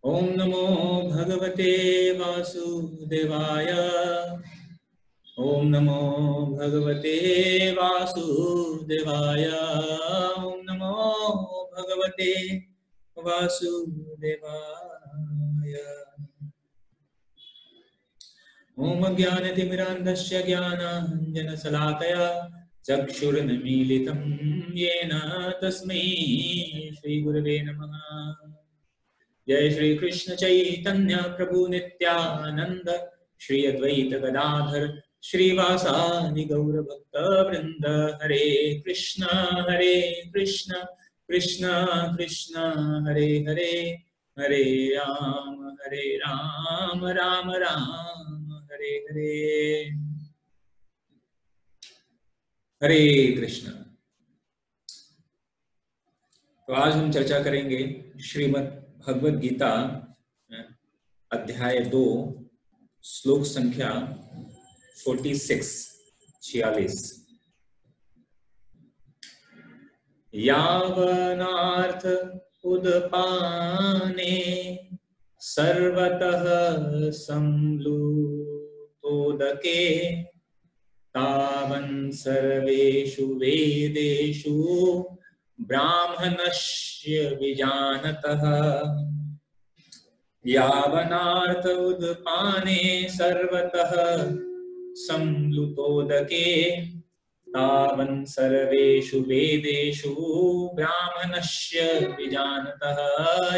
ओम नमो भगवते वासुदेवाय। ओम नमो भगवते वासुदेवाय। ओम नमो भगवते वासुदेवाय। ओम ज्ञानतिमिरान्धस्य ज्ञानाञ्जनशलाकया चक्षुरुन्मीलितं येन तस्मै श्रीगुरवे नमः। जय श्री कृष्ण चैतन्य प्रभु नित्यानंद श्री अद्वैत गदाधर श्रीवासादि गौर भक्त वृंद। हरे कृष्ण कृष्ण कृष्ण हरे हरे, हरे राम राम राम हरे हरे। हरे कृष्ण। तो आज हम चर्चा करेंगे श्रीमद् भगवद गीता अध्याय 2 श्लोक संख्या 46। यावनार्थ उदपाने सर्वतः संप्लुतोदके तावन् सर्वेषु वेदेषु ब्राह्मणस्य विजानतः। यावनार्थ उदपाने सर्वतः संप्लुतोदके तावन् सर्वेषु वेदेषु ब्राह्मणस्य विजानतः।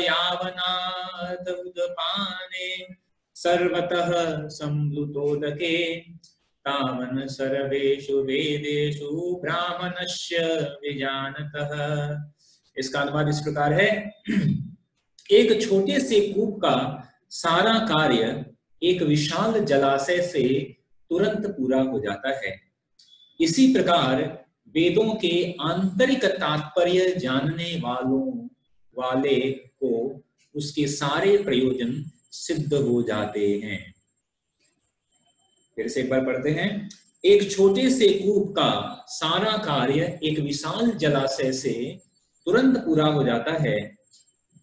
यावनार्थ उदपाने सर्वतः संप्लुतोदके तावन् सर्वेषु वेदेषु ब्राह्मणस्य विजानतः। इसका अनुवाद इस प्रकार है। एक छोटे से कूप का सारा कार्य एक विशाल जलाशय से तुरंत पूरा हो जाता है। इसी प्रकार वेदों के आंतरिक तात्पर्य जानने वाले को उसके सारे प्रयोजन सिद्ध हो जाते हैं। फिर से एक बार पढ़ते हैं। एक छोटे से कूप का सारा कार्य एक विशाल जलाशय से तुरंत पूरा हो जाता है।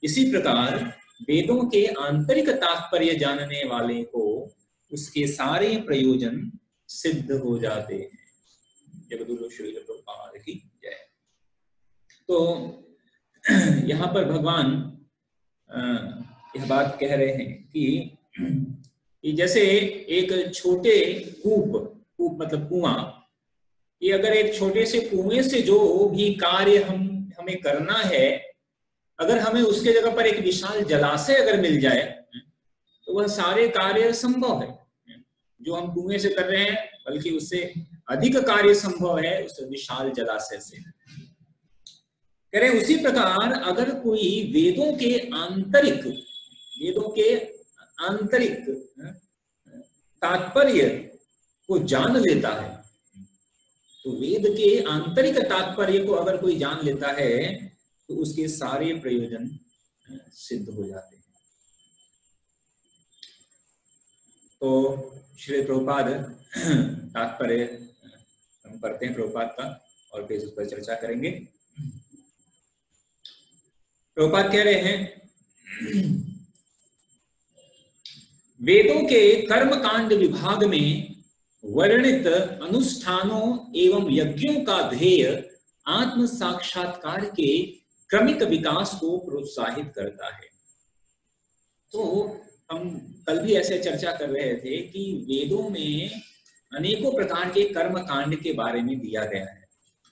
इसी प्रकार वेदों के आंतरिक तात्पर्य जानने वाले को उसके सारे प्रयोजन सिद्ध हो जाते हैं। जगद्गुरु श्री प्रभुपाद की जय। तो यहाँ पर भगवान यह बात कह रहे हैं कि जैसे एक छोटे कूप मतलब कुआं, ये अगर एक छोटे से कुएं से जो भी कार्य हमें करना है, अगर हमें उसके जगह पर एक विशाल जलाशय अगर मिल जाए तो वह सारे कार्य संभव है जो हम कुएं से कर रहे हैं, बल्कि उससे अधिक कार्य संभव है उस विशाल जलाशय से। कह रहे उसी प्रकार अगर कोई वेदों के आंतरिक तात्पर्य को जान लेता है, तो वेद के आंतरिक तात्पर्य को अगर कोई जान लेता है तो उसके सारे प्रयोजन सिद्ध हो जाते हैं। तो श्री प्रभुपाद तात्पर्य हम पढ़ते हैं प्रभुपाद का और फिर उस पर चर्चा करेंगे। प्रभुपाद कह रहे हैं, वेदों के कर्मकांड विभाग में वर्णित अनुष्ठानों एवं यज्ञों का ध्येय आत्म साक्षात्कार के क्रमिक विकास को प्रोत्साहित करता है। तो हम कल भी ऐसे चर्चा कर रहे थे कि वेदों में अनेकों प्रकार के कर्म कांड के बारे में दिया गया है,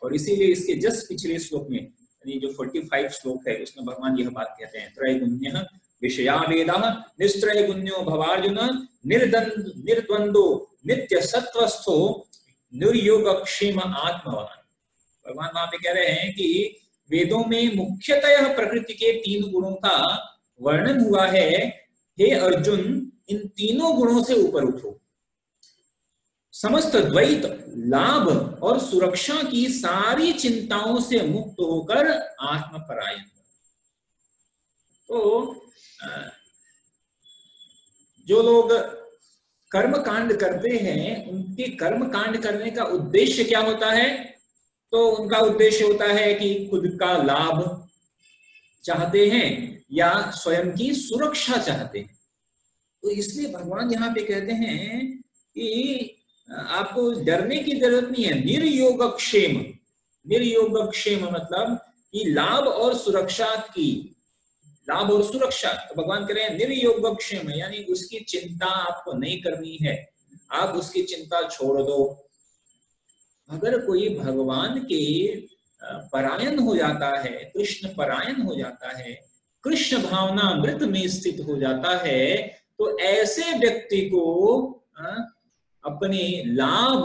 और इसीलिए इसके जस्ट पिछले श्लोक में, यानी जो 45 श्लोक है, उसमें भगवान यह बात कहते हैं, त्रैगुण्यः विषया वेदाः निस्त्रैगुण्यो भवार्जुन निर्द्वंदो नित्य सत्वस्थो निर्योगक्षेम आत्मवान। भगवान वहां पे कह रहे हैं कि वेदों में मुख्यतः प्रकृति के 3 गुणों का वर्णन हुआ है। हे अर्जुन, इन तीनों गुणों से ऊपर उठो, समस्त द्वैत, लाभ और सुरक्षा की सारी चिंताओं से मुक्त होकर आत्मपरायण। तो जो लोग कर्म कांड करते हैं, उनके कर्म कांड करने का उद्देश्य क्या होता है? तो उनका उद्देश्य होता है कि खुद का लाभ चाहते हैं या स्वयं की सुरक्षा चाहते हैं। तो इसलिए भगवान यहाँ पे कहते हैं कि आपको डरने की जरूरत नहीं है। निर्योगक्षेम, निर्योगक्षेम मतलब कि लाभ और सुरक्षा की, लाभ और सुरक्षा। तो भगवान कह रहे हैं निर्योगक्षेम, यानी उसकी चिंता आपको नहीं करनी है, आप उसकी चिंता छोड़ दो। अगर कोई भगवान के परायण हो जाता है, कृष्ण परायण हो जाता है, कृष्ण भावना अमृत में स्थित हो जाता है, तो ऐसे व्यक्ति को अपने लाभ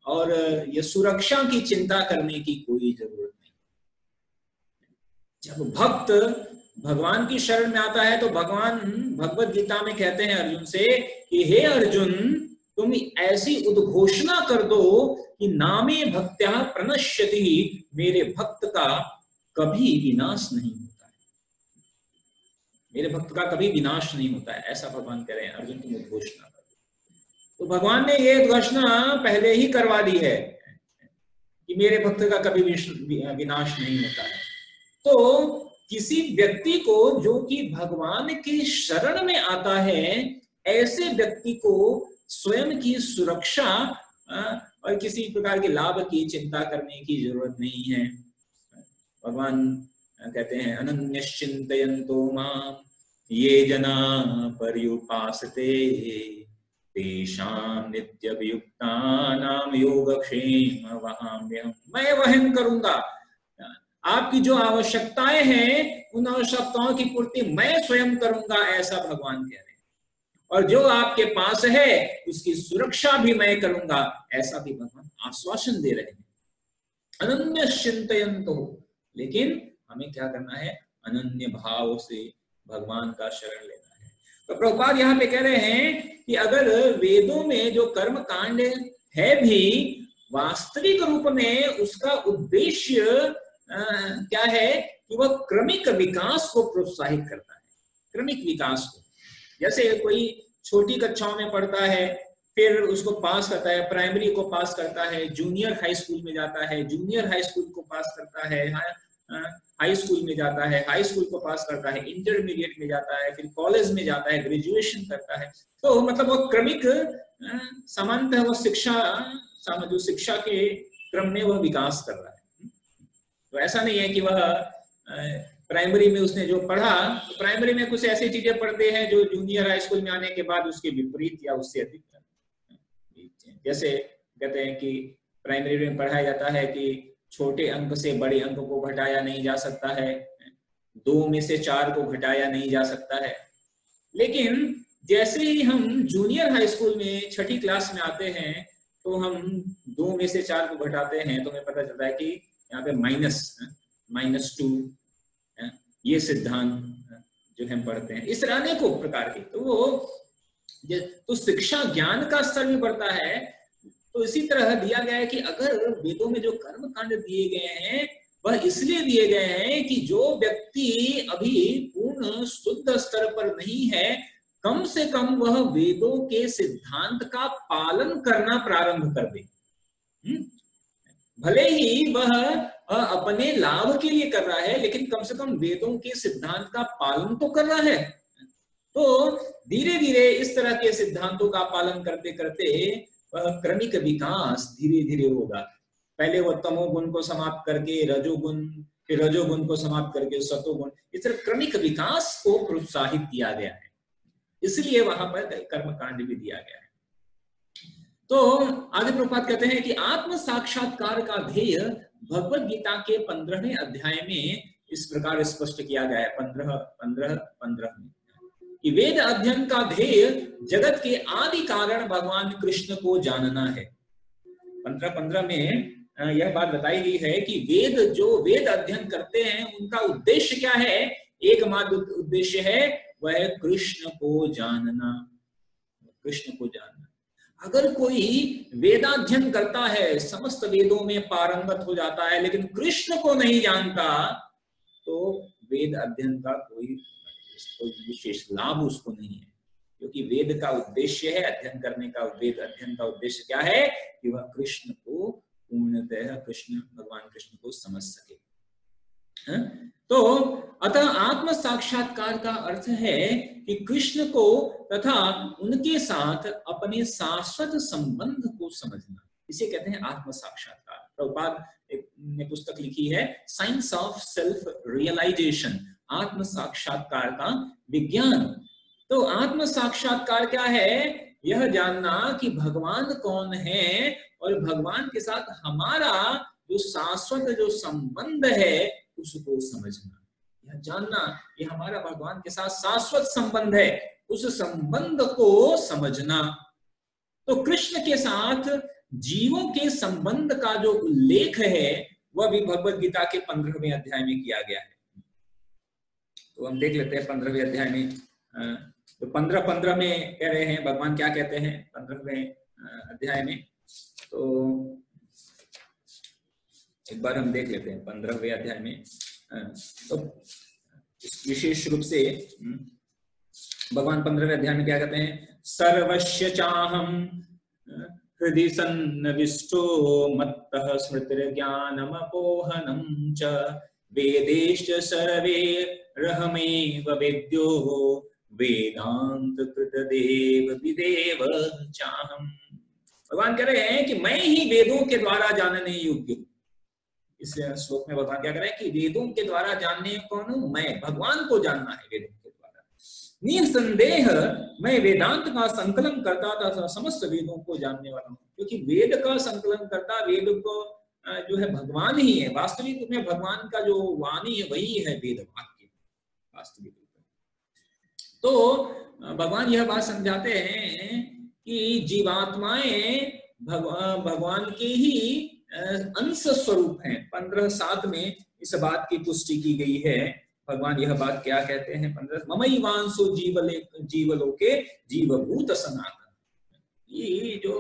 और ये सुरक्षा की चिंता करने की कोई जरूरत नहीं। जब भक्त भगवान की शरण में आता है तो भगवान भगवत गीता में कहते हैं अर्जुन से कि हे अर्जुन, तुम ऐसी उद्घोषणा कर दो कि नामे भक्त्या प्रणश्यति, मेरे भक्त का कभी विनाश नहीं होता है, मेरे भक्त का कभी विनाश नहीं होता है, ऐसा भगवान कह रहे हैं अर्जुन तुम उद्घोषणा कर दो। तो भगवान ने ये घोषणा पहले ही करवा दी है कि मेरे भक्त का कभी विनाश नहीं होता है। तो किसी व्यक्ति को जो कि भगवान के शरण में आता है, ऐसे व्यक्ति को स्वयं की सुरक्षा और किसी प्रकार के लाभ की चिंता करने की जरूरत नहीं है। भगवान कहते हैं अनन्यश्चिन्तयन्तो मां ये जना पर्युपासते तेषां नित्यभियुक्तानां योगक्षेम वहाम्यहम्। मैं वहन करूंगा, आपकी जो आवश्यकताएं हैं उन आवश्यकताओं की पूर्ति मैं स्वयं करूंगा, ऐसा भगवान कह रहे हैं। और जो आपके पास है उसकी सुरक्षा भी मैं करूंगा, ऐसा भी भगवान आश्वासन दे रहे हैं। अनन्य चिंतयन्तो, लेकिन हमें क्या करना है? अनन्य भाव से भगवान का शरण लेना है। तो प्रभुपाद यहाँ पे कह रहे हैं कि अगर वेदों में जो कर्म कांड है भी वास्तविक रूप में उसका उद्देश्य क्या है कि वह क्रमिक विकास को प्रोत्साहित करता है, क्रमिक विकास को। जैसे कोई छोटी कक्षाओं में पढ़ता है, फिर उसको पास करता है, प्राइमरी को पास करता है, जूनियर हाई स्कूल में जाता है, जूनियर हाई स्कूल को पास करता है, हाई स्कूल में जाता है, हाई स्कूल को पास करता है, इंटरमीडिएट में जाता है, फिर कॉलेज में जाता है, ग्रेजुएशन करता है। तो मतलब वो क्रमिक सामान्यतः वो शिक्षा के क्रम में वह विकास कर रहा है। तो ऐसा नहीं है कि वह प्राइमरी में उसने जो पढ़ा, तो प्राइमरी में कुछ ऐसी चीजें पढ़ते हैं जो जूनियर हाई स्कूल में आने के बाद उसके विपरीत या उससे अधिक। जैसे कहते हैं कि प्राइमरी में पढ़ाया जाता है कि छोटे अंक से बड़े अंक को घटाया नहीं जा सकता है, 2 में से 4 को घटाया नहीं जा सकता है। लेकिन जैसे ही हम जूनियर हाई स्कूल में 6ठी क्लास में आते हैं तो हम 2 में से 4 को घटाते हैं तो हमें पता चलता है कि यहाँ पे -2 ये सिद्धांत जो हम पढ़ते हैं, इस तरह अनेकों प्रकार के। तो शिक्षा ज्ञान का स्तर भी बढ़ता है। तो इसी तरह दिया गया है कि अगर वेदों में जो कर्म कांड दिए गए हैं वह इसलिए दिए गए हैं कि जो व्यक्ति अभी पूर्ण शुद्ध स्तर पर नहीं है, कम से कम वह वेदों के सिद्धांत का पालन करना प्रारंभ कर दे। भले ही वह अपने लाभ के लिए कर रहा है, लेकिन कम से कम वेदों के सिद्धांत का पालन तो कर रहा है। तो धीरे धीरे इस तरह के सिद्धांतों का पालन करते करते वह क्रमिक विकास धीरे धीरे होगा। पहले वह तमोगुण को समाप्त करके रजोगुण, फिर रजोगुण को समाप्त करके सतोगुण, इस तरह क्रमिक विकास को प्रोत्साहित किया गया है, इसलिए वहां पर कर्मकांड भी दिया गया है। तो आगे प्रभुपाद कहते हैं कि आत्म साक्षात्कार का ध्येय भगवत गीता के 15वें अध्याय में इस प्रकार स्पष्ट किया गया है। 15 में कि वेद अध्ययन का ध्येय जगत के आदि कारण भगवान कृष्ण को जानना है। 15 में यह बात बताई गई है कि वेद अध्ययन करते हैं उनका उद्देश्य क्या है? एकमात्र उद्देश्य है वह कृष्ण को जानना, कृष्ण को जानना। अगर कोई वेदाध्ययन करता है, समस्त वेदों में पारंगत हो जाता है, लेकिन कृष्ण को नहीं जानता, तो वेद अध्ययन का कोई विशेष लाभ उसको नहीं है। क्योंकि वेद का उद्देश्य है अध्ययन करने का, वेद अध्ययन का उद्देश्य क्या है कि वह कृष्ण को पूर्णतः भगवान कृष्ण को समझ सके। तो अतः आत्म साक्षात्कार का अर्थ है कि कृष्ण को तथा उनके साथ अपने शाश्वत संबंध को समझना, इसे कहते हैं आत्म साक्षात्कार। प्रभुपाद ने पुस्तक लिखी है साइंस ऑफ सेल्फ रियलाइजेशन, आत्म साक्षात्कार का विज्ञान। तो आत्म साक्षात्कार क्या है? यह जानना कि भगवान कौन है और भगवान के साथ हमारा जो शाश्वत जो संबंध है उसको समझना, यह जानना कि हमारा भगवान के साथ शाश्वत संबंध है, उस संबंध को समझना। तो कृष्ण के साथ जीवों के संबंध का जो उल्लेख है वह भी भगवत गीता के 15वें अध्याय में किया गया है। तो हम देख लेते हैं 15वें अध्याय में। तो 15 में कह रहे हैं भगवान क्या कहते हैं 15वें अध्याय में। तो एक बार हम देख लेते हैं 15वें अध्याय में। तो विशेष रूप से भगवान 15वें अध्याय में क्या कहते हैं? सर्वस्य चाहम हृदि सन्निविष्टो मत्तः स्मृतिर्ज्ञानमपोहनं च वेदेश्च सर्वैरहमेव वेद्यो वेदांत कृतदेव विदेव चाहम। भगवान कह रहे हैं कि मैं ही वेदों के द्वारा जानने योग्य हूं। इस श्लोक में भगवान क्या कह रहे हैं कि वेदों के द्वारा जानने कौन हूं? मैं, भगवान को जानना है वेदों के द्वारा। निसंदेह मैं वेदांत का संकलन करता था, समस्त वेदों को जानने वाला हूं। क्योंकि वेद का संकलन करता, वेद को जो है भगवान ही है। वास्तविक में भगवान का जो वाणी है वही है वेद वाक्य वास्तविक। तो भगवान यह बात समझाते हैं कि जीवात्माएं भगवान के ही अंश स्वरूप हैं। 15:7 में इस बात की पुष्टि की गई है। भगवान यह बात क्या कहते हैं 15 ममैवांसो जीवलोके जीवभूत सनातन। ये जो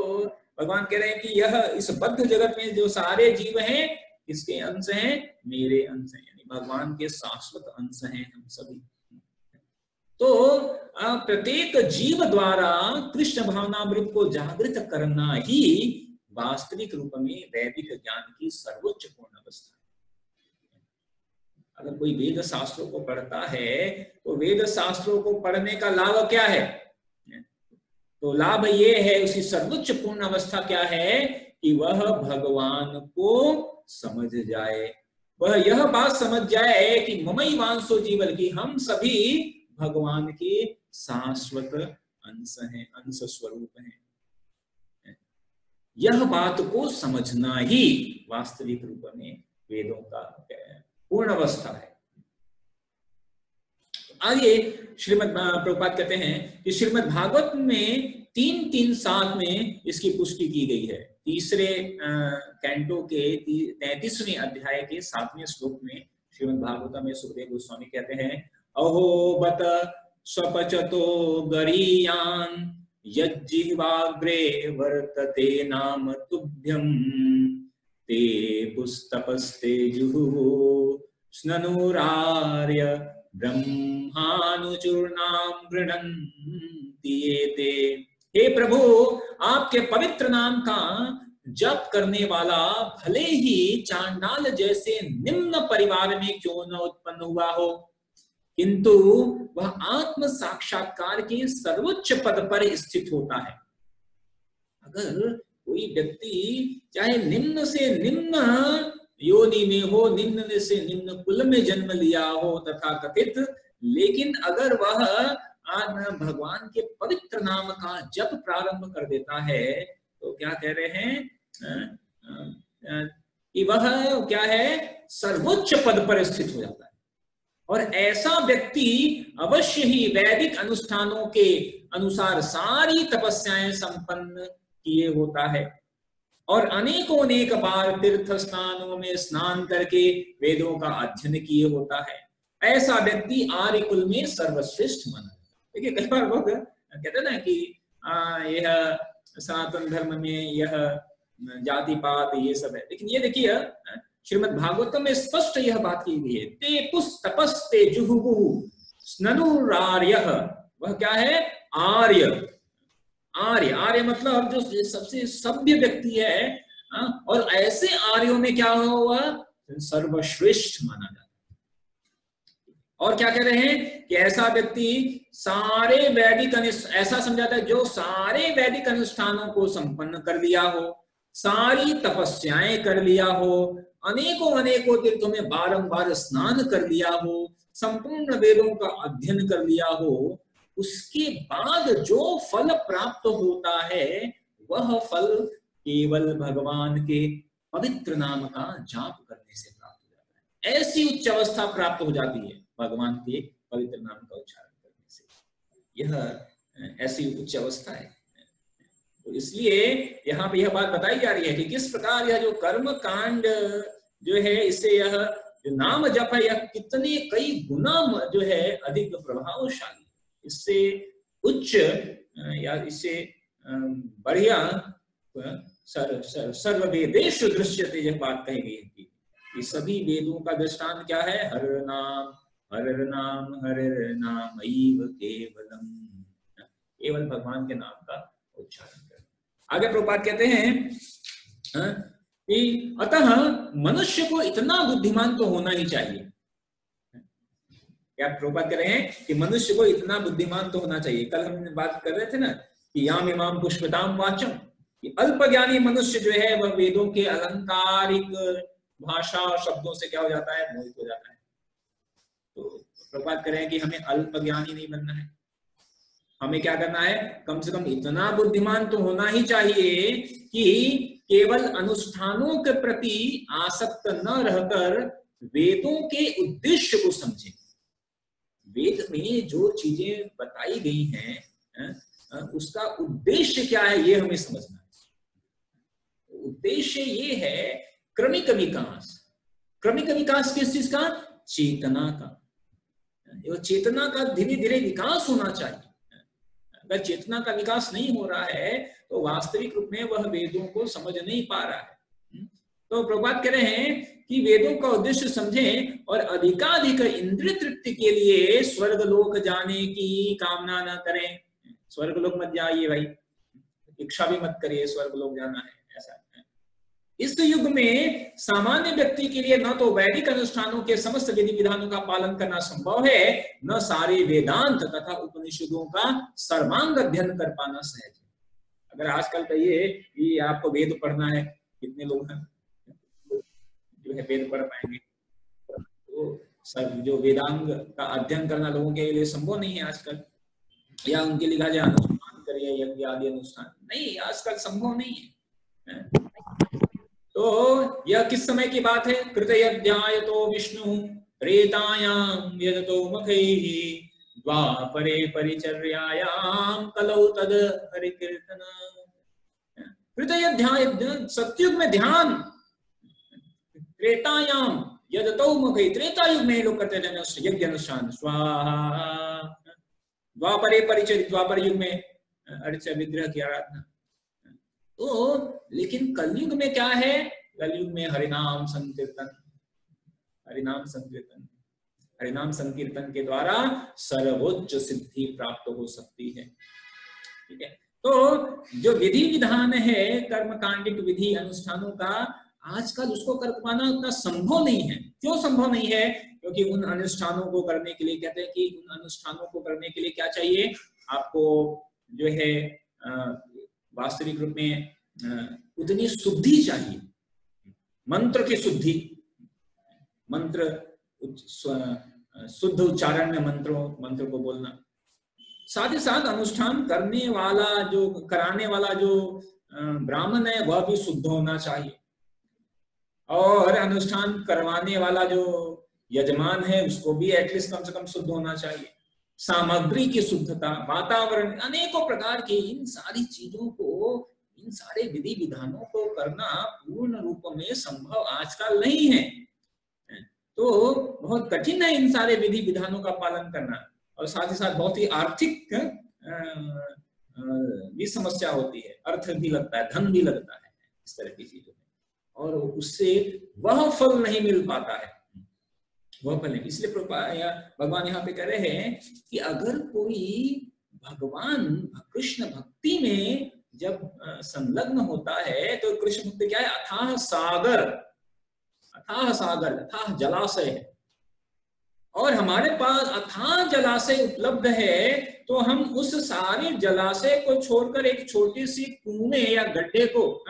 भगवान कह रहे हैं कि यह इस बद्ध जगत में जो सारे जीव हैं किसके अंश हैं? मेरे अंश हैं, यानी भगवान के शाश्वत अंश हैं हम सभी। तो प्रत्येक जीव द्वारा कृष्ण भावनामृत को जागृत करना ही वास्तविक रूप में वैदिक ज्ञान की सर्वोच्च पूर्ण अवस्था है। अगर कोई वेद शास्त्रों को पढ़ता है तो वेद शास्त्रों को पढ़ने का लाभ क्या है? तो लाभ ये है, उसकी सर्वोच्च पूर्ण अवस्था क्या है कि वह भगवान को समझ जाए, वह यह बात समझ जाए कि ममैवांसो जीवल, की हम सभी भगवान के शाश्वत अंश हैं, अंश स्वरूप हैं। यह बात को समझना ही वास्तविक रूप में वेदों का पूर्ण अवस्था है। आगे श्रीमद् प्रभुपाद कहते हैं कि श्रीमद् भागवत में 3:3-7 में इसकी पुष्टि की गई है। तीसरे कैंटो के 33वें अध्याय के 7वें श्लोक में श्रीमद् भागवत में सुखदेव गोस्वामी कहते हैं अहो बत स्वपचतो गरीयान यज्जिह्वाग्रे वर्तते नाम तुभ्यं ते पुस्तपस्ते जुहुः स्ननुरार्य ब्रह्मानुचूर्णां गृह्णन्ति एते। हे प्रभु, आपके पवित्र नाम का जप करने वाला भले ही चांडाल जैसे निम्न परिवार में क्यों न उत्पन्न हुआ हो, किंतु वह आत्म साक्षात्कार के सर्वोच्च पद पर स्थित होता है। अगर कोई व्यक्ति चाहे निम्न से निम्न योनि में हो, निम्न से निम्न कुल में जन्म लिया हो तथा कथित, लेकिन अगर वह भगवान के पवित्र नाम का जप प्रारंभ कर देता है तो क्या कह रहे हैं कि वह क्या है? सर्वोच्च पद पर स्थित हो जाता है। और ऐसा व्यक्ति अवश्य ही वैदिक अनुष्ठानों के अनुसार सारी तपस्याएं संपन्न किए होता है और अनेक बार तीर्थ स्नानों में स्नान करके वेदों का अध्ययन किए होता है। ऐसा व्यक्ति आर्य कुल में सर्वश्रेष्ठ माना जाता है। देखिए कई बार लोग कहते हैं ना कि यह सनातन धर्म में यह जाति पात ये सब है, लेकिन ये देखिए श्रीमद् भागवतम में स्पष्ट यह बात की गई है ते पुस्तपस्ते जुहुः स्ननुरार्यः। वह क्या है? आर्य। आर्य, आर्य मतलब जो सबसे सभ्य व्यक्ति है। और ऐसे आर्यों में क्या हुआ? सर्वश्रेष्ठ माना जाता है। और क्या कह रहे हैं कि ऐसा व्यक्ति सारे वैदिक ऐसा समझाता है जो सारे वैदिक अनुष्ठानों को संपन्न कर लिया हो, सारी तपस्याएं कर लिया हो, अनेकों अनेकों तीर्थों में बारंबार स्नान कर लिया हो, संपूर्ण वेदों का अध्ययन कर लिया हो, उसके बाद जो फल प्राप्त होता है वह फल केवल भगवान के पवित्र नाम का जाप करने से प्राप्त हो जाता है। ऐसी उच्च अवस्था प्राप्त हो जाती है भगवान के पवित्र नाम का उच्चारण करने से। यह ऐसी उच्च अवस्था है। तो इसलिए यहाँ पे यह बात बताई जा रही है कि किस प्रकार यह जो कर्म कांड जो है, इससे यह जो नाम जप है यह कितने कई गुना जो है अधिक प्रभावशाली, इससे उच्च या इससे बढ़िया सर्व वेदेषु दृश्यते, यह बात कही गई है कि सभी वेदों का दृष्टांत क्या है, हर नाम हर नाम एव केवलम, केवल भगवान के नाम का उच्चारण करना। आगे प्रभुपाद कहते हैं कि अतः मनुष्य को इतना बुद्धिमान तो होना ही चाहिए। क्या प्रभुपाद कह रहे हैं कि मनुष्य को इतना बुद्धिमान तो होना चाहिए। कल हम बात कर रहे थे ना कि याम इमाम पुष्पताम वाचम, अल्प ज्ञानी मनुष्य जो है वह वेदों के अलंकारिक भाषा और शब्दों से क्या हो जाता है, मोहित हो जाता है। तो प्रभुपाद कह रहे हैं कि हमें अल्प ज्ञानी नहीं बनना है, हमें क्या करना है, कम से कम इतना बुद्धिमान तो होना ही चाहिए कि केवल अनुष्ठानों के प्रति आसक्त न रहकर वेदों के उद्देश्य को समझें। वेद में जो चीजें बताई गई हैं उसका उद्देश्य क्या है ये हमें समझना है। उद्देश्य ये है क्रमिक विकास। क्रमिक विकास किस चीज का, चेतना का। चेतना का धीरे धीरे विकास होना चाहिए। अगर चेतना का विकास नहीं हो रहा है तो वास्तविक रूप में वह वेदों को समझ नहीं पा रहा है। तो प्रभुपाद कह रहे हैं कि वेदों का उद्देश्य समझें और अधिकाधिक इंद्रिय तृप्ति के लिए स्वर्ग लोक जाने की कामना न करें। स्वर्ग लोक मत जाइए भाई, इच्छा भी मत करिए स्वर्ग लोक जाना है, ऐसा है। इस युग में सामान्य व्यक्ति के लिए न तो वैदिक अनुष्ठानों के समस्त विधि विधानों का पालन करना संभव है, न सारे वेदांत तथा उपनिषदों का सर्वांग अध्ययन कर पाना सहज है। अगर आजकल कहिए कि आपको वेद पढ़ना है, कितने लोग हैं जो है वेद पढ़ पाएंगे? तो सब जो वेदांग का अध्ययन करना लोगों के लिए संभव नहीं है आजकल। या उनके लिए कहा जाए अनुष्ठान करिए, यज्ञ आदि अनुष्ठान, नहीं आजकल संभव नहीं है। तो यह किस समय की बात है, कृतयज्ञायतो विष्णु त्रेतायाम यजतो मखैः द्वापरे परिचर्यायाम कलौ तद हरिकीर्तन। कृतयज्ञाय सतयुग में ध्यान, त्रेतायाम यजतो मखैः, त्रेता युग में लोग करते थे यज्ञ अनुष्ठान, स्वाहा। द्वापरे परिचर्या, द्वापर युग में अर्चा विग्रह की आराधना। तो लेकिन कलयुग में क्या है, कलयुग में हरिनाम संकीर्तन, हरिनाम संकीर्तन, हरिनाम संकीर्तन के द्वारा सर्वोच्च सिद्धि प्राप्त हो सकती है। ठीक है, तो जो विधि विधान है कर्मकांडिक विधि अनुष्ठानों का, आजकल उसको कर पाना उतना संभव नहीं है। क्यों संभव नहीं है? क्योंकि उन अनुष्ठानों को करने के लिए कहते हैं कि उन अनुष्ठानों को करने के लिए क्या चाहिए, आपको जो है वास्तविक रूप में उतनी शुद्धि चाहिए, मंत्र की शुद्धि, मंत्र शुद्ध उच्चारण में मंत्र को बोलना। साथ ही साथ अनुष्ठान करने वाला जो कराने वाला जो ब्राह्मण है वह भी शुद्ध होना चाहिए, और अनुष्ठान करवाने वाला जो यजमान है उसको भी एटलीस्ट कम से कम शुद्ध होना चाहिए। सामग्री की शुद्धता, वातावरण, अनेकों प्रकार की इन सारी चीजों को, इन सारे विधि विधानों को करना पूर्ण रूप में संभव आजकल नहीं है। तो बहुत कठिन है इन सारे विधि विधानों का पालन करना, और साथ ही साथ बहुत ही आर्थिक भी समस्या होती है, अर्थ भी लगता है, धन भी लगता है इस तरह की चीजों में, और उससे वह फल नहीं मिल पाता है, वह फल नहीं। इसलिए भगवान यहाँ पे कह रहे हैं कि अगर कोई भगवान कृष्ण भक्ति में जब संलग्न होता है तो कृष्ण भक्ति क्या है, अथाह सागर, अथाह सागर, अथाह जलाशय है। और हमारे पास अथाह जलाशय उपलब्ध है, तो हम उस सारे जलाशय को छोड़कर एक छोटी सी कुएं या गड्ढे को,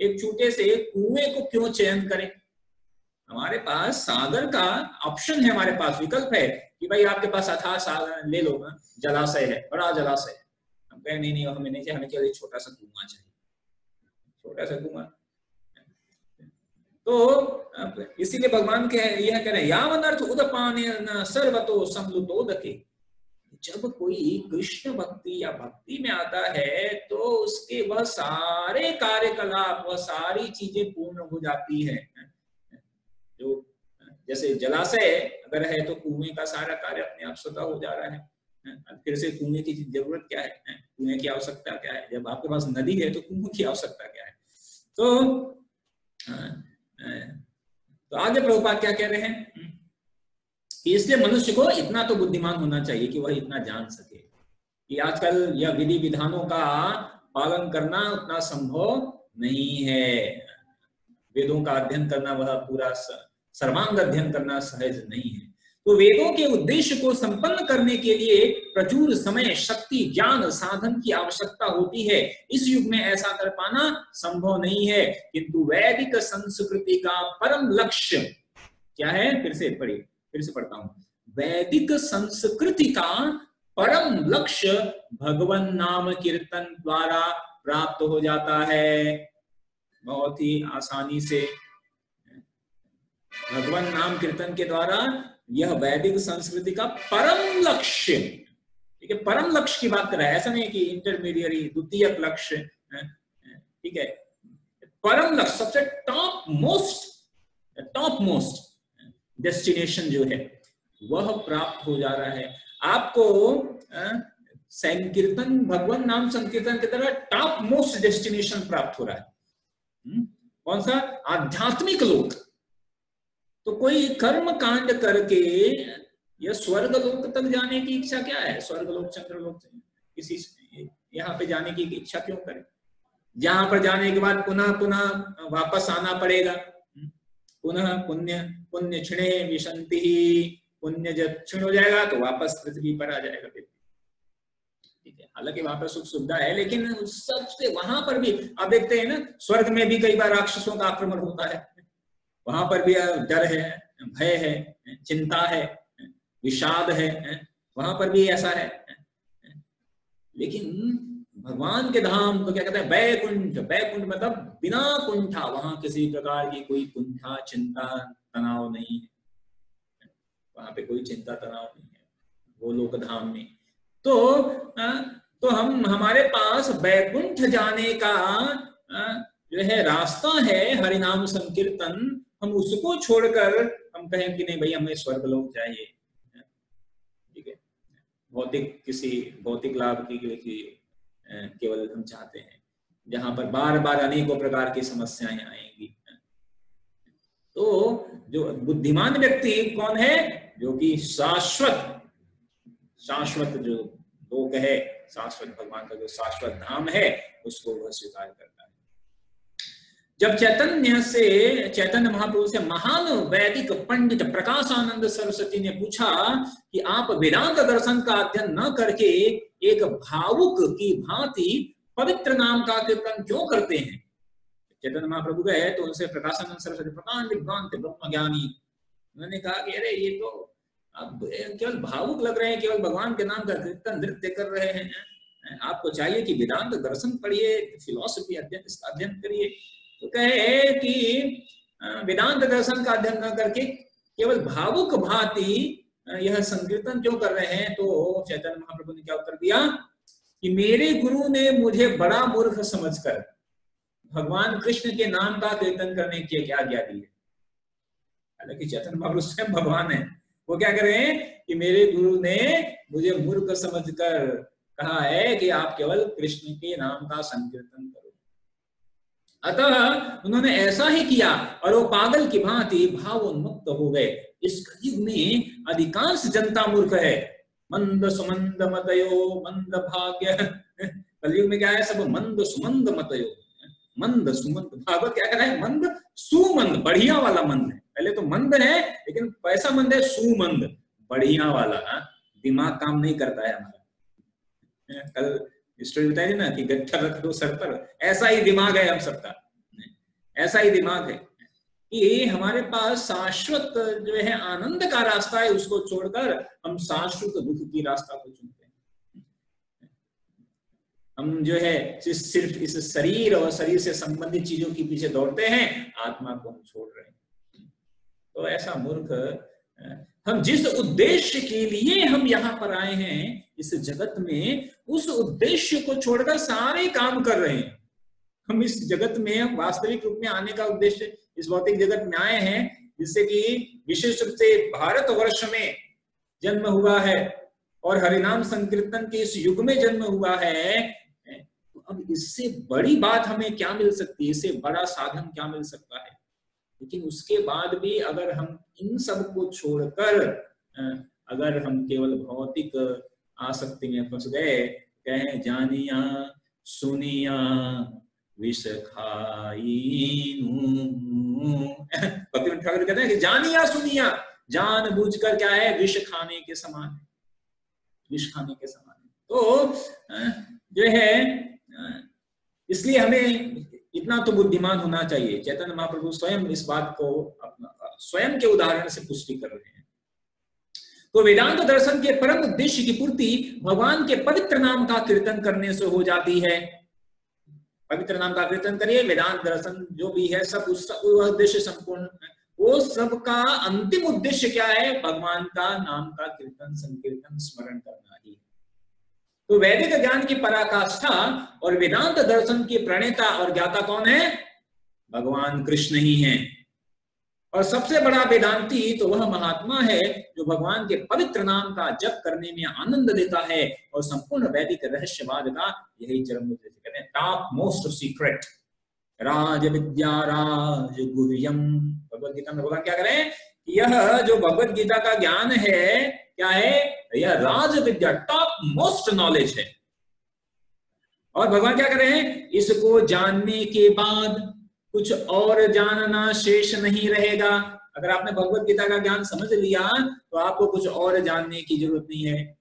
एक छोटे से कुएं को क्यों चयन करें? हमारे पास सागर का ऑप्शन है, हमारे पास विकल्प है कि भाई आपके पास अथाह सागर ले लो, जलाशय है, बड़ा जलाशय है। हम कहें नहीं नहीं, हमें नहीं चाहिए, हमें केवल छोटा सा कुआं चाहिए, छोटा सा कुआं। तो इसीलिए भगवान के यह कह रहे हैं, यावन अर्थ उदपान सर्वतो समलुतोदके। जब कोई कृष्ण भक्ति या भक्ति में आता है तो उसके वह सारे कार्यकलाप, वह सारी चीजें पूर्ण हो जाती है। जो जैसे जलाशय अगर है तो कुएं का सारा कार्य अपने आप स्वतः हो जा रहा है। फिर से कुएं की जरूरत क्या है, कुएं की आवश्यकता क्या है? जब आपके पास नदी है तो कुएं की आवश्यकता क्या है? तो आगे प्रभुपाद क्या कह रहे हैं, इसलिए मनुष्य को इतना तो बुद्धिमान होना चाहिए कि वह इतना जान सके कि आजकल यह विधि विधानों का पालन करना उतना संभव नहीं है। वेदों का अध्ययन करना, वह पूरा सर्वांग अध्ययन करना सहज नहीं है। तो वेदों के उद्देश्य को संपन्न करने के लिए प्रचुर समय, शक्ति, ज्ञान, साधन की आवश्यकता होती है। इस युग में ऐसा कर पाना संभव नहीं है, किंतु वैदिक संस्कृति का परम लक्ष्य क्या है? फिर से पढ़ता हूं। वैदिक संस्कृति का परम लक्ष्य भगवन नाम कीर्तन द्वारा प्राप्त हो जाता है, बहुत ही आसानी से। भगवान नाम कीर्तन के द्वारा यह वैदिक संस्कृति का परम लक्ष्य, ठीक है, परम लक्ष्य की बात कर रहा है, ऐसा नहीं कि इंटरमीडिएट द्वितीयक लक्ष्य, ठीक है, परम लक्ष्य, सबसे टॉप मोस्ट डेस्टिनेशन जो है वह प्राप्त हो जा रहा है आपको। संकीर्तन, भगवान नाम संकीर्तन की तरह टॉप मोस्ट डेस्टिनेशन प्राप्त हो रहा है। कौन सा? आध्यात्मिक लोक। तो कोई कर्म कांड करके यह स्वर्ग लोक तक जाने की इच्छा क्या है? स्वर्ग लोक, चंद्र लोक, किसी यहाँ पे जाने की इच्छा क्यों करे? जहां पर जाने के बाद पुनः पुनः वापस आना पड़ेगा। पुनः पुण्य क्षणे विशंति, पुण्य जब क्षीण हो जाएगा तो वापस पृथ्वी पर आ जाएगा। ठीक है, हालांकि वहां पर सुख सुविधा है, लेकिन सबसे वहां पर भी आप देखते हैं ना, स्वर्ग में भी कई बार राक्षसों का आक्रमण होता है, वहां पर भी डर है, भय है, चिंता है, विषाद है, वहां पर भी ऐसा है। लेकिन भगवान के धाम को क्या कहते हैं? वैकुंठ। वैकुंठ मतलब बिना कुंठा, वहां किसी प्रकार की कोई कुंठा, चिंता, तनाव नहीं है, वहां पे कोई चिंता तनाव नहीं है वो लोक धाम में। तो हमारे पास वैकुंठ जाने का जो है रास्ता है हरिनाम संकीर्तन। हम उसको छोड़कर हम कहें कि नहीं भाई हमें स्वर्गलोक चाहिए, ठीक है, किसी भौतिक लाभ की केवल हम चाहते हैं, जहां पर बार बार अनेकों प्रकार की समस्याएं आएंगी। तो जो बुद्धिमान व्यक्ति कौन है? जो कि शाश्वत जो लोक है, शाश्वत भगवान का जो शाश्वत धाम है, उसको वह स्वीकार करता है। जब चैतन्य महाप्रभु से महान वैदिक पंडित प्रकाशानंद सरस्वती ने पूछा कि आप वेदांत दर्शन का अध्ययन न करके एक भावुक की भांति पवित्र नाम का कीर्तन क्यों करते हैं? चैतन्य महाप्रभु गए तो उनसे प्रकाशानंद सरस्वती, प्रकांड विभ्रांत ब्रह्मज्ञानी, उन्होंने कहा कि अरे ये तो आप केवल भावुक लग रहे हैं, केवल भगवान के नाम का कीर्तन नृत्य कर रहे हैं, आपको चाहिए कि वेदांत दर्शन पढ़िए, फिलॉसफी अध्ययन करिए। तो कहे कि वेदांत दर्शन का अध्ययन न करके केवल भावुक भांति यह संकीर्तन क्यों कर रहे हैं? तो चैतन्य महाप्रभु ने क्या उत्तर दिया कि मेरे गुरु ने मुझे बड़ा मूर्ख समझकर भगवान कृष्ण के नाम का कीर्तन करने की क्या आज्ञा दी है। हालांकि चैतन्य महाप्रभु स्वयं भगवान है, वो क्या कर रहे हैं कि मेरे गुरु ने मुझे मूर्ख समझकर कहा है कि आप केवल कृष्ण के नाम का संकीर्तन करो। अतः उन्होंने ऐसा ही किया और वो पागल की भांति भाव उन्मुक्त हो गए। इस कलयुग में अधिकांश जनता मूर्ख है, मंद सुमंद मतयो मंद भाग्य। कलयुग में क्या है? सब मंद सुमंद मतयो, मंद सुमंद। भागवत क्या कह रहा है? मंद सुमंद, बढ़िया वाला मंद है। पहले तो मंद है लेकिन पैसा मंद है, सुमंद, बढ़िया वाला। दिमाग काम नहीं करता है हमारा। कल स्टोरी बताई ना कि गट्ठर रख दो सर पर, ऐसा ही दिमाग है हम सबका, ऐसा ही दिमाग है कि हमारे पास शाश्वत जो है आनंद का रास्ता है, उसको छोड़कर हम शाश्वत दुख की रास्ता को चुनते हैं। हम जो है सिर्फ इस शरीर और शरीर से संबंधित चीजों के पीछे दौड़ते हैं, आत्मा को हम छोड़ रहे हैं। तो ऐसा मूर्ख, हम जिस उद्देश्य के लिए हम यहाँ पर आए हैं इस जगत में, उस उद्देश्य को छोड़कर सारे काम कर रहे हैं। हम इस जगत में वास्तविक रूप में आने का उद्देश्य, इस भौतिक जगत में आए हैं जिससे कि विशेष रूप से भारतवर्ष में जन्म हुआ है और हरिनाम संकीर्तन के इस युग में जन्म हुआ है। तो अब इससे बड़ी बात हमें क्या मिल सकती है, इससे बड़ा साधन क्या मिल सकता है। लेकिन उसके बाद भी अगर हम इन सब को छोड़कर अगर हम केवल भौतिक आसक्ति में फंस गए, कहें जानिया सुनिया विष खाईनू, भक्तिवंत ठाकुर कहते हैं कि जानिया सुनिया, जान बूझकर क्या है, विष खाने के समान है, विष खाने के समान है। तो जो है इसलिए हमें इतना तो बुद्धिमान होना चाहिए। चैतन्य महाप्रभु स्वयं इस बात को स्वयं के उदाहरण से पुष्टि कर रहे हैं। तो वेदांत दर्शन के परम उद्देश्य की पूर्ति भगवान के पवित्र नाम का कीर्तन करने से हो जाती है। पवित्र नाम का कीर्तन करिए, वेदांत दर्शन जो भी है सब उस उद्देश्य संपूर्ण, वो सबका अंतिम उद्देश्य क्या है, भगवान का नाम का कीर्तन संकीर्तन स्मरण करना ही। तो वैदिक ज्ञान की पराकाष्ठा और वेदांत दर्शन के प्रणेता और ज्ञाता कौन है, भगवान कृष्ण ही हैं। और सबसे बड़ा वेदांती तो वह महात्मा है जो भगवान के पवित्र नाम का जप करने में आनंद देता है और संपूर्ण वैदिक रहस्यवाद का यही चरम उद्देश्य, कहते हैं टॉप मोस्ट सीक्रेट राज विद्या राज गुह्यम। भगवद गीता में भगवान क्या करें, यह जो भगवद गीता का ज्ञान है क्या है, यह राज विद्या टॉप मोस्ट नॉलेज है। और भगवान क्या कर रहे हैं, इसको जानने के बाद कुछ और जानना शेष नहीं रहेगा। अगर आपने भगवद गीता का ज्ञान समझ लिया तो आपको कुछ और जानने की जरूरत नहीं है।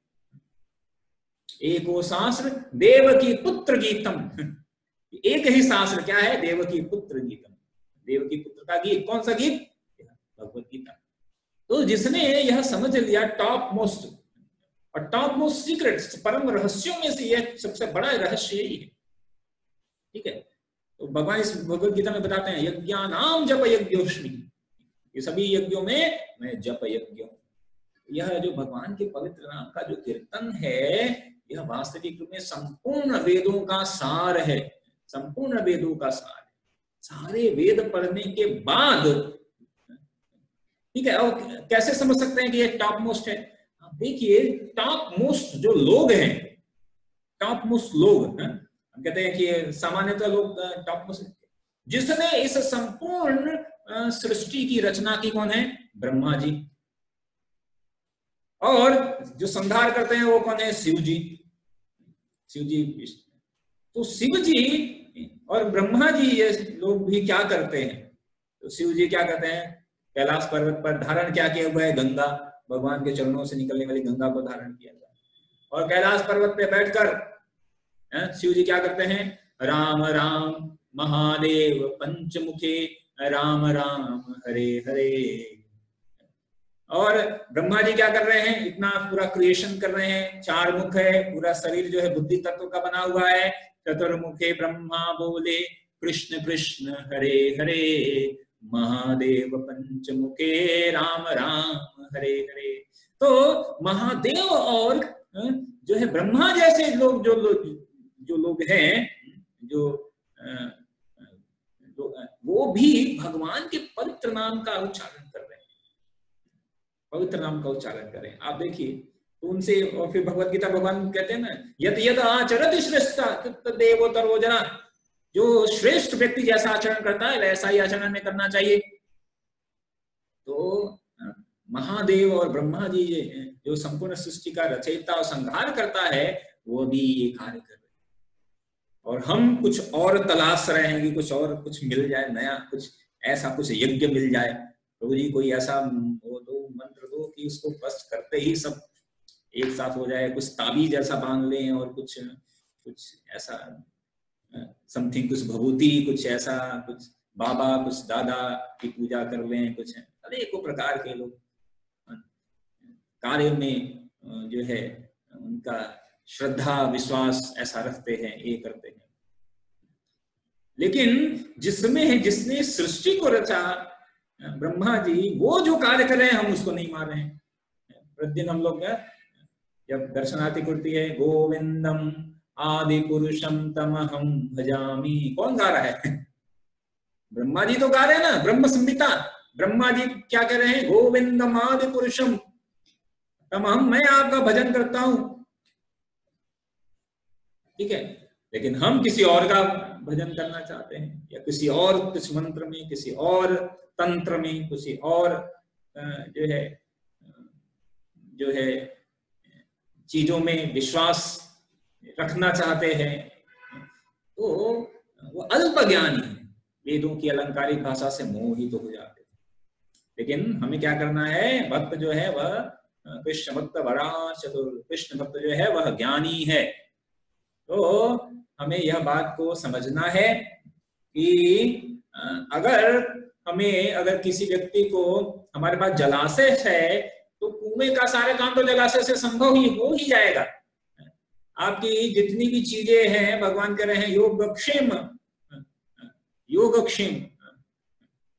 एको शास्त्र देवकी पुत्र गीतम, एक ही शास्त्र क्या है, देवकी पुत्र गीतम, देवकी पुत्र का गीत। कौन सा गीत, भगवद गीता। तो जिसने यह समझ लिया टॉप मोस्ट और टॉप मोस्ट सीक्रेट, परम रहस्यों में से यह सबसे बड़ा रहस्य यही है, ठीक है। तो भगवान इस भगवद गीता में बताते हैं यज्ञानाम जप यज्ञोष्मि, ये सभी यज्ञों में मैं जप यज्ञ हूं। यह जो भगवान के पवित्र नाम का जो कीर्तन है, यह वास्तविक रूप में संपूर्ण वेदों का सार है, संपूर्ण वेदों का सार है। सारे वेद पढ़ने के बाद, ठीक है, और कैसे समझ सकते हैं कि ये टॉप मोस्ट है। आप देखिए टॉप मोस्ट जो लोग हैं, टॉप मोस्ट लोग, हम कहते हैं कि सामान्यतः लोग टॉप मोस्ट, जिसने इस संपूर्ण सृष्टि की रचना की कौन है, ब्रह्मा जी। और जो संहार करते हैं वो कौन है, शिव जी, शिव जी विष्णु। तो शिव जी और ब्रह्मा जी ये लोग भी क्या करते हैं, तो शिव जी क्या करते हैं, कैलाश पर्वत पर धारण क्या किया हुआ है, गंगा, भगवान के चरणों से निकलने वाली गंगा को धारण किया हुआ है। और कैलाश पर्वत पे बैठकर शिव जी क्या करते हैं, राम राम महादेव पंचमुखे राम राम हरे हरे। और ब्रह्मा जी क्या कर रहे हैं, इतना पूरा क्रिएशन कर रहे हैं, चार मुख है, पूरा शरीर जो है बुद्धि तत्व का बना हुआ है। चतुर्मुखे ब्रह्मा बोले कृष्ण कृष्ण हरे हरे, महादेव पंचमुखे राम राम हरे हरे। तो महादेव और जो है ब्रह्मा जैसे लोग जो लोग हैं, जो वो भी भगवान के पवित्र नाम का उच्चारण कर रहे हैं, पवित्र नाम का उच्चारण कर रहे हैं। आप देखिए तो उनसे, और फिर भगवद गीता भगवान कहते हैं ना, यद यद आचरति श्रेष्ठा तद्देवोत्तरो जना, जो श्रेष्ठ व्यक्ति जैसा आचरण करता है वैसा ही आचरण में करना चाहिए। तो महादेव और ब्रह्मा जी जो संपूर्ण सृष्टि का रचयिता और संहार करता है, वो भी ये कार्य कर रहे हैं। और हम कुछ और तलाश रहे हैं कि कुछ और कुछ मिल जाए, नया कुछ ऐसा कुछ यज्ञ मिल जाए, प्रभु जी कोई ऐसा हो तो मंत्र दो कि उसको बस करते ही सब एक साथ हो जाए, कुछ ताबीज ऐसा बांध लें और कुछ ऐसा समथिंग, कुछ भभूति, कुछ ऐसा, कुछ बाबा, कुछ दादा की पूजा कर लें, कुछ अनेकों प्रकार के लोग कार्य में जो है उनका श्रद्धा विश्वास ऐसा रखते हैं, ये करते हैं। लेकिन जिसने सृष्टि को रचा ब्रह्मा जी, वो जो कार्य कर रहे हैं हम उसको नहीं मान रहे हैं। प्रतिदिन हम लोग जब दर्शनार्थी करती है, गोविंदम आदि पुरुषम तमहम भजामि, कौन गा रहा है? ब्रह्मा जी तो गा रहे हैं ना, ब्रह्म संहिता। ब्रह्मा जी क्या कह रहे हैं? गोविंदम आदि पुरुषम तमहम, मैं आपका भजन करता हूं, ठीक है। लेकिन हम किसी और का भजन करना चाहते हैं, या किसी और कुछ मंत्र में, किसी और तंत्र में, किसी और जो है चीजों में विश्वास रखना चाहते हैं, तो वो अल्प ज्ञानी है, वेदों की अलंकारिक भाषा से मोहित हो जाते हैं। लेकिन हमें क्या करना है? भक्त जो है वह कृष्ण भक्त बड़ा चतुर, कृष्ण भक्त जो है वह ज्ञानी है। तो हमें यह बात को समझना है कि अगर किसी व्यक्ति को, हमारे पास जलाशय है तो कुएं का सारा काम तो जलाशय से संभव ही हो ही जाएगा। आपकी जितनी भी चीजें हैं, भगवान कह रहे हैं योगक्षेम, योगक्षेम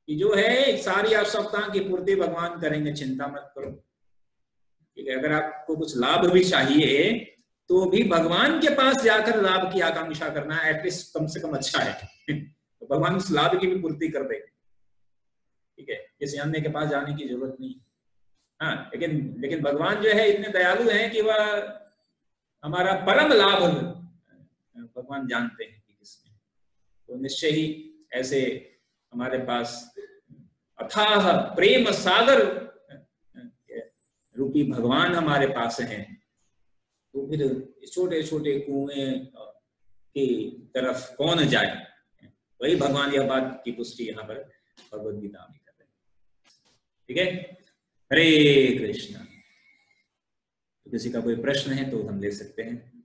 कि जो है सारी आवश्यकताओं की पूर्ति भगवान करेंगे, चिंता मत करो, ठीक है। अगर आपको कुछ लाभ भी चाहिए तो भी भगवान के पास जाकर लाभ की आकांक्षा करना एटलीस्ट कम से कम अच्छा है तो भगवान उस लाभ की भी पूर्ति कर देंगे, ठीक है। किसी अन्य के पास जाने की जरूरत नहीं। हाँ, लेकिन भगवान जो है इतने दयालु हैं कि वह हमारा परम लाभ भगवान जानते हैं कि किसमें, तो निश्चय ही ऐसे हमारे पास अथाह प्रेम सागर रूपी भगवान हमारे पास हैं, तो फिर छोटे छोटे कुएं की तरफ कौन जाए? वही भगवान यह बात की पुष्टि यहाँ पर भगवद गीता में कर रहे हैं, ठीक है। हरे कृष्ण। तो किसी का कोई प्रश्न है तो हम ले सकते हैं।